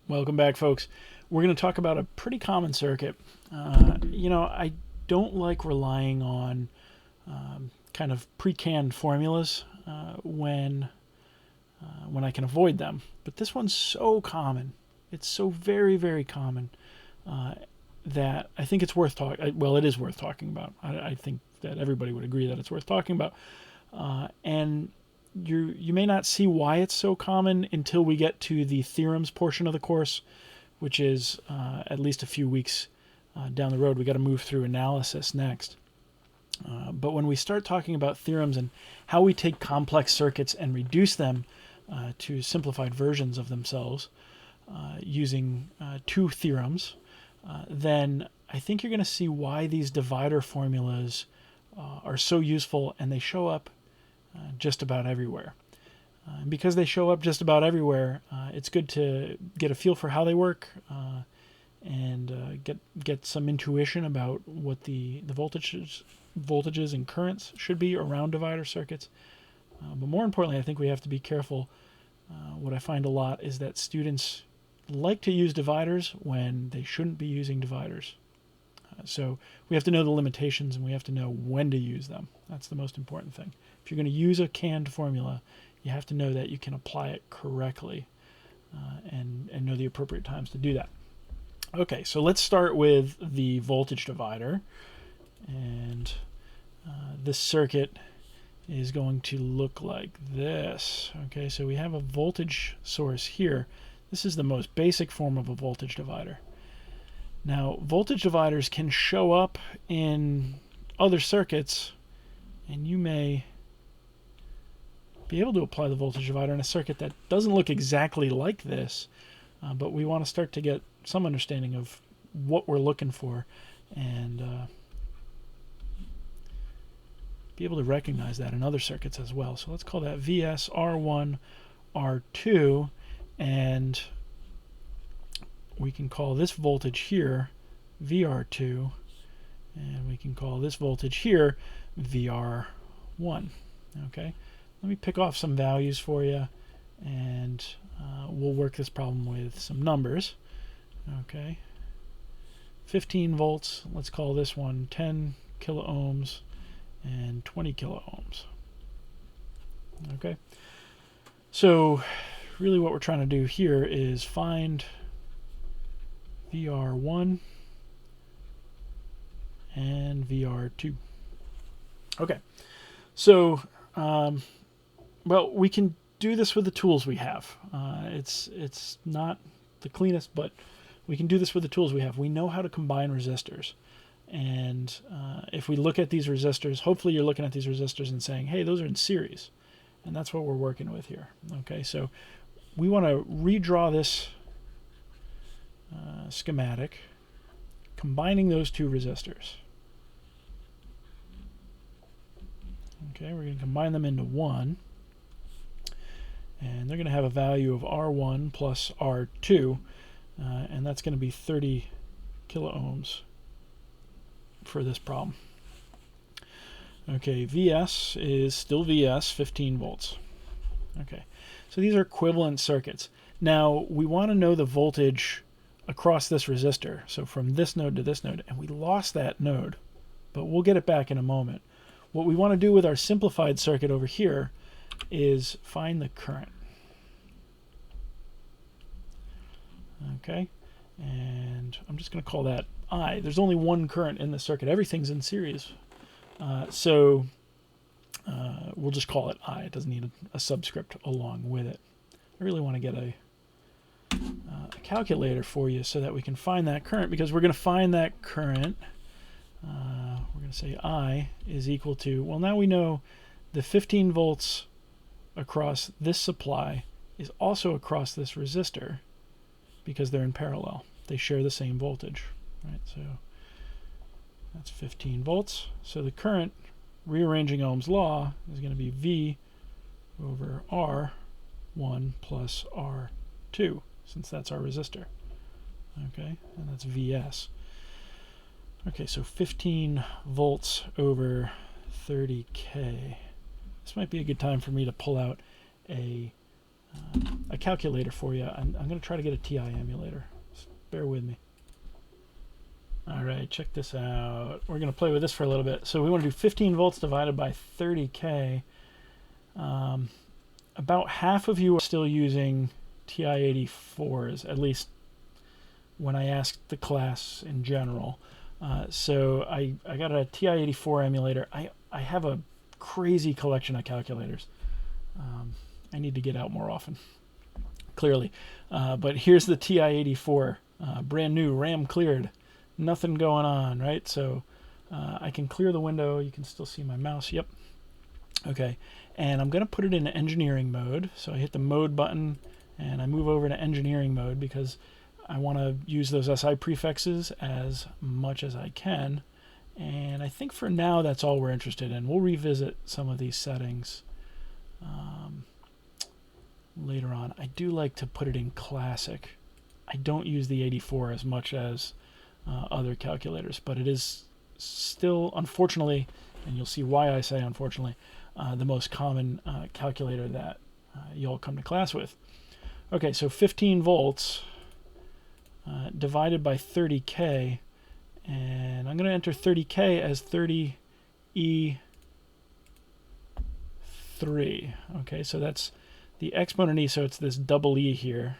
Welcome back, folks. We're going to talk about a pretty common circuit. I don't like relying on kind of pre-canned formulas when I can avoid them. But this one's so common. It's so very, very common that I think it's worth talking. Well, it is worth talking about. I think that everybody would agree that it's worth talking about. And you may not see why it's so common until we get to the theorems portion of the course, which is at least a few weeks down the road. We got to move through analysis next. But when we start talking about theorems and how we take complex circuits and reduce them to simplified versions of themselves using two theorems, then I think you're going to see why these divider formulas are so useful, and they show up just about everywhere. And because they show up just about everywhere, it's good to get a feel for how they work and get some intuition about what the voltages and currents should be around divider circuits. But more importantly, I think we have to be careful. What I find a lot is that students like to use dividers when they shouldn't be using dividers. So we have to know the limitations, and we have to know when to use them. That's the most important thing. If you're going to use a canned formula, you have to know that you can apply it correctly and know the appropriate times to do that. Okay, so let's start with the voltage divider. And this circuit is going to look like this. Okay, so we have a voltage source here. This is the most basic form of a voltage divider. Now, voltage dividers can show up in other circuits, and you may be able to apply the voltage divider in a circuit that doesn't look exactly like this, but we want to start to get some understanding of what we're looking for and be able to recognize that in other circuits as well. So let's call that VS R1, R2, and we can call this voltage here VR2, and we can call this voltage here VR1. Okay, let me pick off some values for you, and we'll work this problem with some numbers. Okay, 15 volts, let's call this one 10 kilo ohms and 20 kilo ohms. Okay, so really what we're trying to do here is find VR1 and VR2. Okay, so well, we can do this with the tools we have. It's not the cleanest, but we can do this with the tools we have. We know how to combine resistors. And if we look at these resistors, hopefully you're looking at these resistors and saying, hey, those are in series. And that's what we're working with here. Okay, so we want to redraw this schematic, combining those two resistors. Okay, we're going to combine them into one. And they're going to have a value of R1 plus R2. And that's going to be 30 kilo ohms for this problem. Okay, VS is still VS, 15 volts. Okay, so these are equivalent circuits. Now, we want to know the voltage across this resistor, so from this node to this node, and we lost that node, but we'll get it back in a moment. What we want to do with our simplified circuit over here is find the current. Okay, and I'm just going to call that I. There's only one current in the circuit. Everything's in series. So we'll just call it I. It doesn't need a subscript along with it. I really want to get a calculator for you so that we can find that current, because we're going to find that current. We're going to say I is equal to, well, now we know the 15 volts across this supply is also across this resistor because they're in parallel. They share the same voltage. Right, so that's 15 volts. So the current, rearranging Ohm's law, is going to be V over R1 plus R2, since that's our resistor. Okay, and that's VS. Okay, so 15 volts over 30K. This might be a good time for me to pull out a a calculator for you. I'm going to try to get a TI emulator. Just bear with me. All right, check this out. We're going to play with this for a little bit. So we want to do 15 volts divided by 30K. About half of you are still using TI-84s, at least when I asked the class in general. So I got a TI-84 emulator. I have a crazy collection of calculators. I need to get out more often, clearly. But here's the TI-84, brand new, RAM cleared. Nothing going on, right? So I can clear the window. You can still see my mouse. Yep. Okay. And I'm going to put it in engineering mode. So I hit the mode button and I move over to engineering mode because I want to use those SI prefixes as much as I can. And I think for now that's all we're interested in. We'll revisit some of these settings later on. I do like to put it in classic. I don't use the 84 as much as other calculators, but it is still, unfortunately, and you'll see why I say unfortunately, the most common calculator that you'll come to class with. Okay, so 15 volts divided by 30K, and I'm going to enter 30K as 30E3. Okay, so that's the exponent E, so it's this double E here.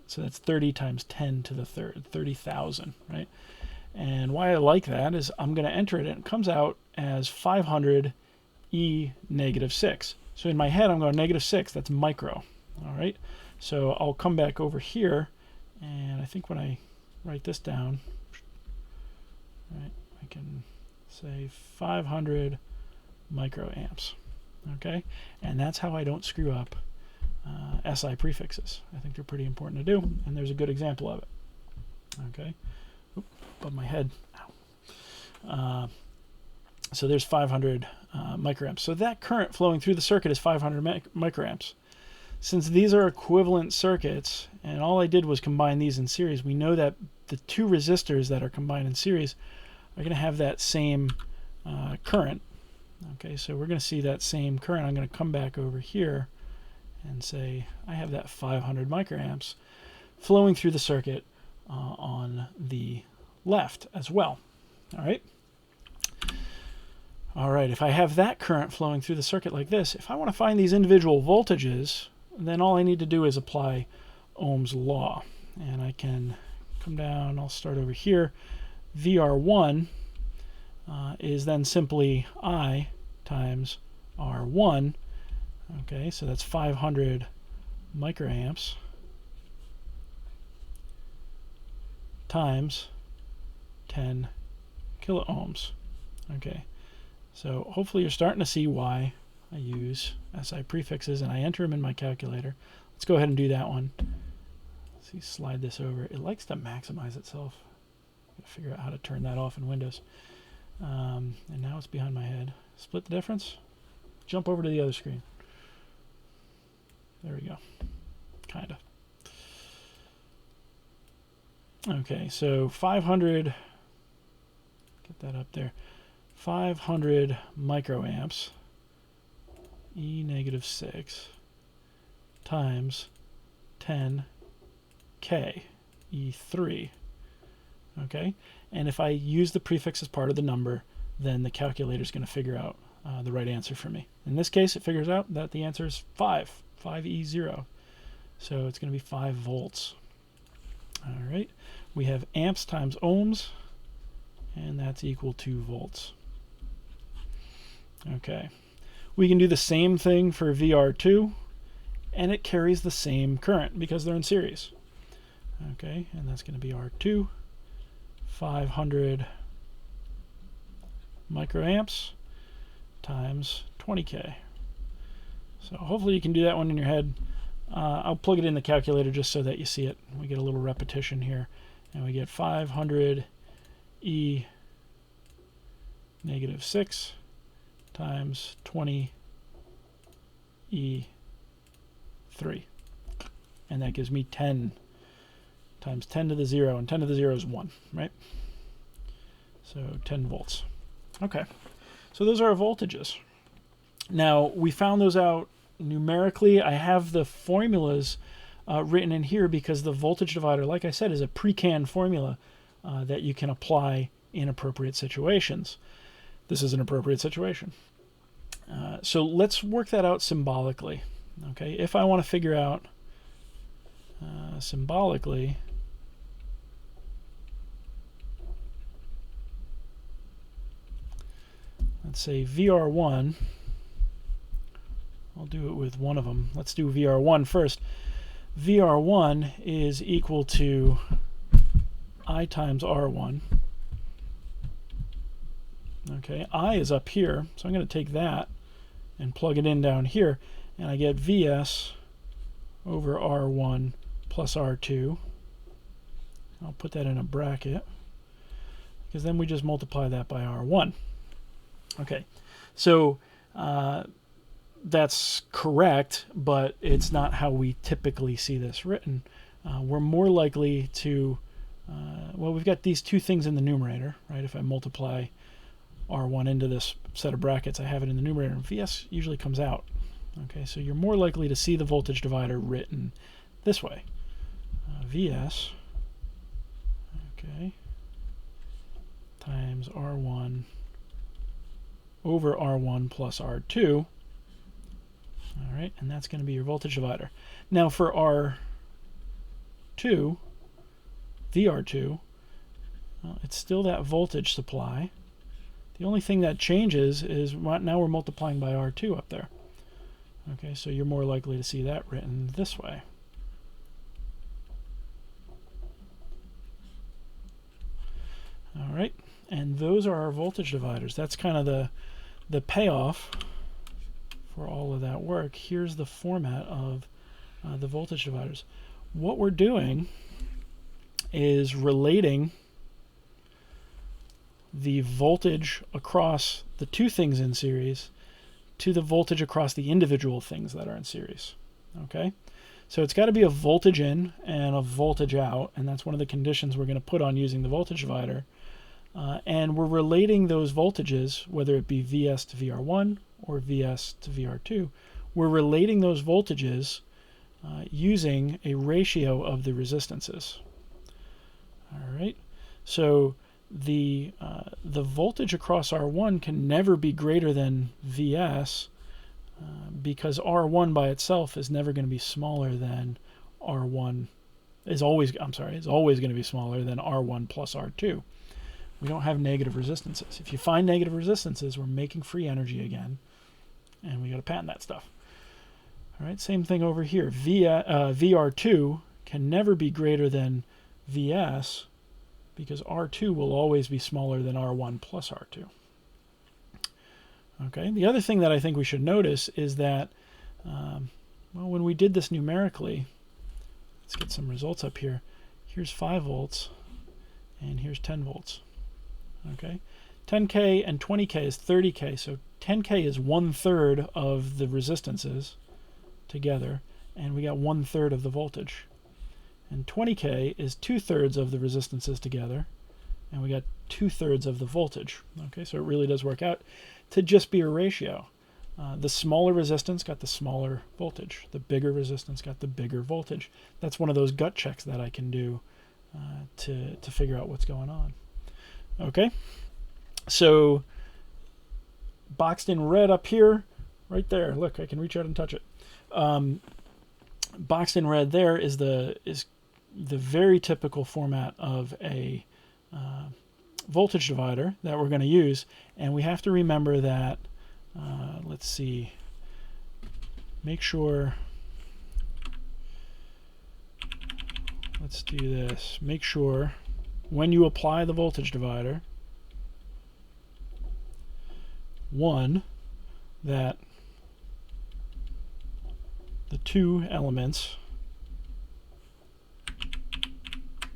So that's 30 times 10 to the third, 30,000, right? And why I like that is I'm going to enter it, and it comes out as 500 E negative 6. So in my head, I'm going negative 6. That's micro, all right? So I'll come back over here, and I think when I write this down, right, I can say 500 microamps, okay? And that's how I don't screw up SI prefixes. I think they're pretty important to do, and there's a good example of it. Okay, oop, above my head. So there's 500 microamps. So that current flowing through the circuit is 500 microamps. Since these are equivalent circuits, and all I did was combine these in series, we know that the two resistors that are combined in series are going to have that same current. Okay, so we're going to see that same current. I'm going to come back over here and say I have that 500 microamps flowing through the circuit on the left as well. All right. All right, if I have that current flowing through the circuit like this, if I want to find these individual voltages, then all I need to do is apply Ohm's law. And I can come down, I'll start over here. VR1 is then simply I times R1. Okay, so that's 500 microamps times 10 kiloohms. Okay, so hopefully you're starting to see why I use SI prefixes and I enter them in my calculator. Let's go ahead and do that one. Let's see, slide this over. It likes to maximize itself. Gotta figure out how to turn that off in Windows. And now it's behind my head. Split the difference. Jump over to the other screen. There we go. Kinda. Okay, so 500, get that up there, 500 microamps, E negative 6, times 10K, E3. Okay, and if I use the prefix as part of the number, then the calculator is going to figure out the right answer for me. In this case, it figures out that the answer is 5E0. So it's going to be 5 volts. All right, we have amps times ohms, and that's equal to volts. Okay, we can do the same thing for VR2, and it carries the same current because they're in series. Okay, and that's going to be R2, 500 microamps times 20K. So hopefully you can do that one in your head. I'll plug it in the calculator just so that you see it. We get a little repetition here, and we get 500 E negative 6 times 20 E3. And that gives me 10 times 10 to the 0, and 10 to the 0 is 1, right? So 10 volts. Okay, so those are our voltages. Now, we found those out numerically. I have the formulas written in here because the voltage divider, like I said, is a pre-canned formula that you can apply in appropriate situations. This is an appropriate situation. So let's work that out symbolically. Okay, if I want to figure out symbolically, let's say VR1, I'll do it with one of them. Let's do VR1 first. VR1 is equal to I times R1. Okay, I is up here, so I'm going to take that and plug it in down here, and I get Vs over R1 plus R2. I'll put that in a bracket, because then we just multiply that by R1. Okay, so that's correct, but it's not how we typically see this written. We're more likely to, well, we've got these two things in the numerator, right? If I multiply R1 into this set of brackets, I have it in the numerator, and Vs usually comes out. Okay, so you're more likely to see the voltage divider written this way. Vs, okay, times R1 over R1 plus R2. All right, and that's going to be your voltage divider. Now for R2, VR2, well, it's still that voltage supply. The only thing that changes is now we're multiplying by R2 up there. Okay, so you're more likely to see that written this way. All right, and those are our voltage dividers. That's kind of the payoff for all of that work. Here's the format of the voltage dividers. What we're doing is relating the voltage across the two things in series to the voltage across the individual things that are in series. Okay, so it's got to be a voltage in and a voltage out, and that's one of the conditions we're going to put on using the voltage divider. And we're relating those voltages, whether it be Vs to VR1 or Vs to VR2, we're relating those voltages using a ratio of the resistances. All right, so the voltage across R1 can never be greater than Vs because R1 by itself is never going to be smaller than R1 is always going to be smaller than R1 plus R2. We don't have negative resistances. If you find negative resistances, we're making free energy again, and we got to patent that stuff. All right, same thing over here. VR2 can never be greater than Vs because R2 will always be smaller than R1 plus R2. Okay, the other thing that I think we should notice is that, well, when we did this numerically, let's get some results up here. Here's 5 volts, and here's 10 volts. Okay, 10K and 20K is 30K, so 10K is 1/3 of the resistances together, and we got 1/3 of the voltage. And 20K is 2/3 of the resistances together, and we got 2/3 of the voltage. Okay, so it really does work out to just be a ratio. The smaller resistance got the smaller voltage. The bigger resistance got the bigger voltage. That's one of those gut checks that I can do to figure out what's going on. Okay, so boxed in red up here, right there. Look, I can reach out and touch it. Boxed in red there is the very typical format of a voltage divider that we're going to use, and we have to remember that. Let's see. Make sure. Let's do this. Make sure when you apply the voltage divider, one, that the two elements,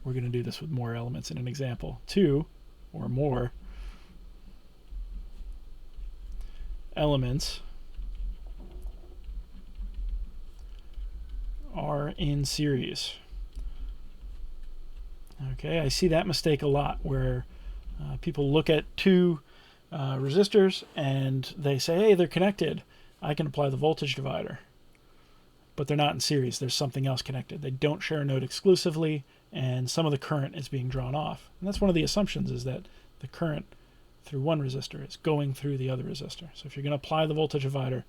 we're going to do this with more elements in an example, 2 or more elements are in series. Okay, I see that mistake a lot where people look at two resistors and they say, hey, they're connected. I can apply the voltage divider, but they're not in series. There's something else connected. They don't share a node exclusively, and some of the current is being drawn off. And that's one of the assumptions, is that the current through one resistor is going through the other resistor. So if you're going to apply the voltage divider,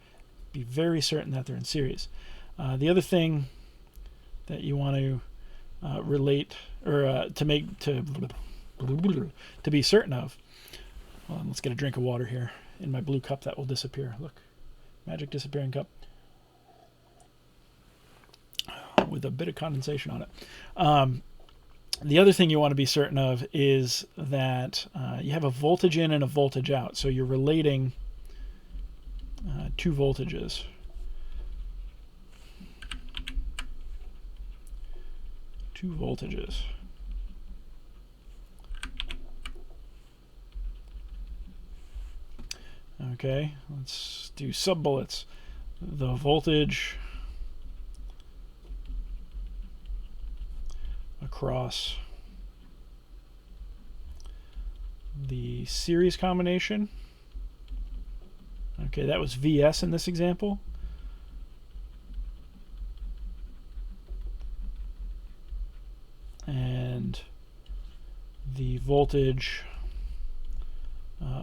be very certain that they're in series. The other thing that you want to relate, or to be certain of, well, let's get a drink of water here in my blue cup that will disappear. Look, magic disappearing cup with a bit of condensation on it. The other thing you want to be certain of is that you have a voltage in and a voltage out. So you're relating two voltages. Two voltages. Okay, let's do sub-bullets. The voltage across the series combination. Okay, that was Vs in this example. And the voltage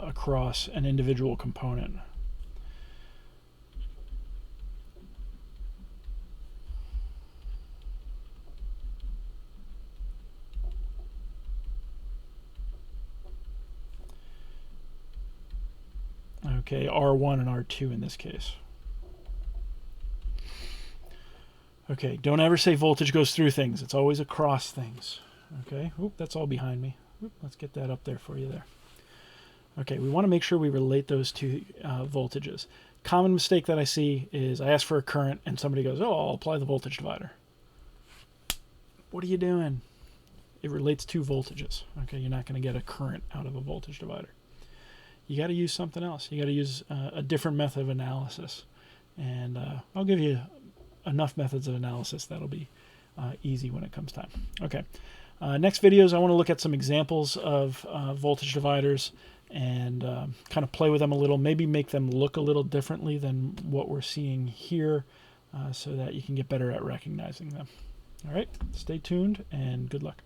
across an individual component. Okay, R1 and R2 in this case. Okay, don't ever say voltage goes through things. It's always across things. Okay, oop, that's all behind me. Oop, let's get that up there for you there. Okay, we want to make sure we relate those two voltages. Common mistake that I see is I ask for a current and somebody goes, oh, I'll apply the voltage divider. What are you doing? It relates two voltages. Okay, you're not going to get a current out of a voltage divider. You got to use something else. You got to use a different method of analysis. And I'll give you enough methods of analysis that'll be easy when it comes time. Okay, next videos I want to look at some examples of voltage dividers and kind of play with them a little, maybe make them look a little differently than what we're seeing here, so that you can get better at recognizing them. All right, stay tuned and good luck.